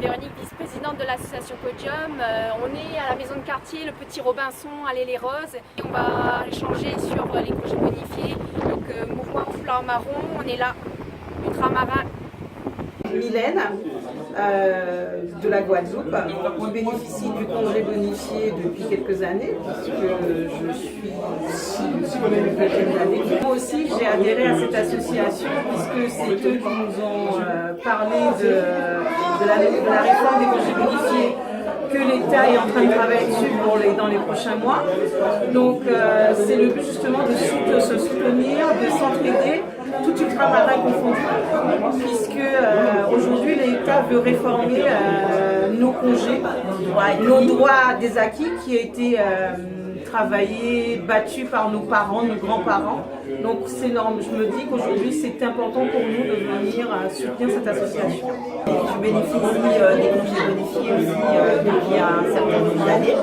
Véronique, vice-présidente de l'association Podium. On est à la maison de quartier, le Petit Robinson, allée Les Roses. Et on va échanger sur les congés bonifiés. Donc, mouvement foulard marron, on est là, ultramarin. Mylène, de la Guadeloupe. On bénéficie du congé bonifié depuis quelques années, puisque je suis ici depuis une vingtaine d'années. Moi aussi, j'ai adhéré à cette association, puisque c'est eux qui nous ont parlé de la réforme des congés bonifiés que l'État est en train de travailler dessus dans les prochains mois. Donc c'est le but justement de se soutenir, de s'entraider, tout ultramarin confondu, puisque aujourd'hui l'État veut réformer nos congés, nos droits des acquis qui a été travaillés, battus par nos parents, nos grands-parents. Donc c'est énorme. Je me dis qu'aujourd'hui c'est important pour nous de venir soutenir cette association. Je bénéficie des congés bonifiés aussi depuis un certain nombre d'années.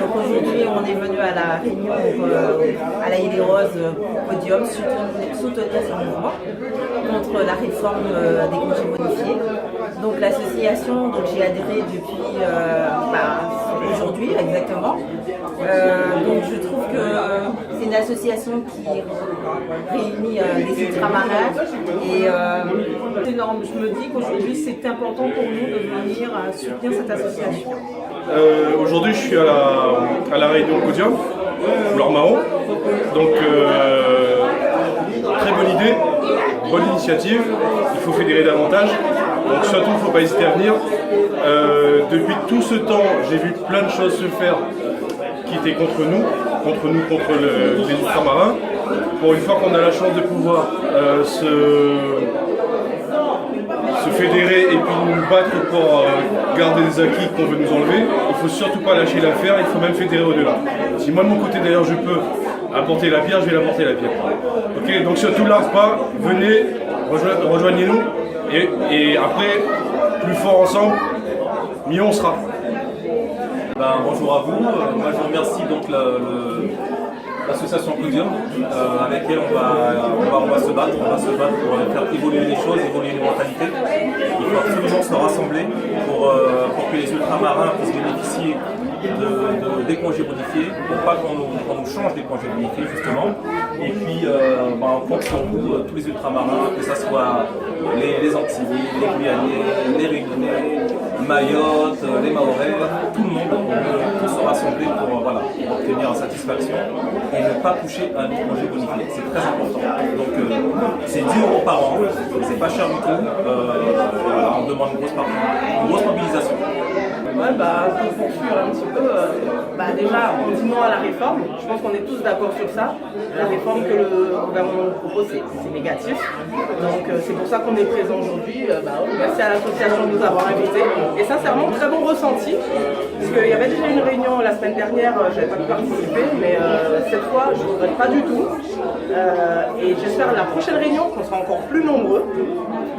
Donc aujourd'hui on est venu à la réunion à la Les Roses Podium soutenir ce mouvement contre la réforme des congés bonifiés. Donc l'association, j'ai adhéré depuis aujourd'hui exactement. Donc je trouve que c'est une association qui réunit les ultramarins et c'est énorme. Je me dis qu'aujourd'hui c'est important pour nous de venir soutenir cette association. Aujourd'hui je suis à la réunion Podium, foulard marron. Donc très bonne idée, bonne initiative, il faut fédérer davantage. Donc surtout il ne faut pas hésiter à venir. Depuis tout ce temps j'ai vu plein de choses se faire qui étaient contre les ultramarins. Pour une fois qu'on a la chance de pouvoir se fédérer et puis nous battre pour garder des acquis qu'on veut nous enlever, il ne faut surtout pas lâcher l'affaire, il faut même fédérer au-delà. Si moi de mon côté d'ailleurs je peux apporter la pierre, je vais l'apporter la pierre. Ok, donc surtout lâche pas, venez, rejoignez-nous et après, plus fort ensemble, mieux on sera. Bonjour à vous, moi je remercie donc l'association Podium avec elle on va se battre pour faire évoluer les choses, évoluer les mentalités. Il faut absolument se rassembler pour que les ultramarins puissent bénéficier des congés bonifiés, pour pas qu'on nous change des congés bonifiés justement. Et puis on compte sur vous, tous les ultramarins, que ce soit les Antillais, les Guyanais, les Réunionnais, Mayotte, les Mahorais, tout le monde peut se rassembler pour obtenir satisfaction et ne pas toucher à nos congés bonifiés. C'est très important. Donc c'est 10 € par an, c'est pas cher du tout. On demande une grosse mobilisation. Pour poursuivre un petit peu, déjà on dit non à la réforme, je pense qu'on est tous d'accord sur ça. La réforme que le gouvernement nous propose c'est négatif, donc c'est pour ça qu'on est présent aujourd'hui. Merci à l'association de nous avoir invités et sincèrement très bon ressenti, parce qu'il y avait déjà une réunion la semaine dernière, je n'avais pas pu participer, mais cette fois je ne regrette pas du tout et j'espère la prochaine réunion qu'on sera encore plus nombreux.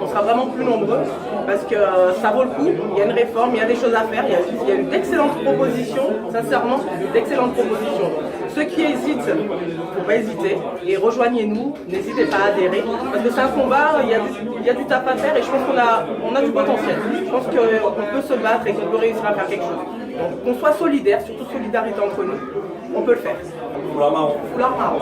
On sera vraiment plus nombreux parce que ça vaut le coup, il y a une réforme, il y a des choses à faire, il y a eu d'excellentes propositions, sincèrement, d'excellentes propositions. Ceux qui hésitent, il ne faut pas hésiter et rejoignez-nous, n'hésitez pas à adhérer parce que c'est un combat, il y a du taf à faire et je pense qu'on a du potentiel. Je pense qu'on peut se battre et qu'on peut réussir à faire quelque chose. Donc qu'on soit solidaire, surtout solidarité entre nous, on peut le faire. Foulard marron. Foulard marron.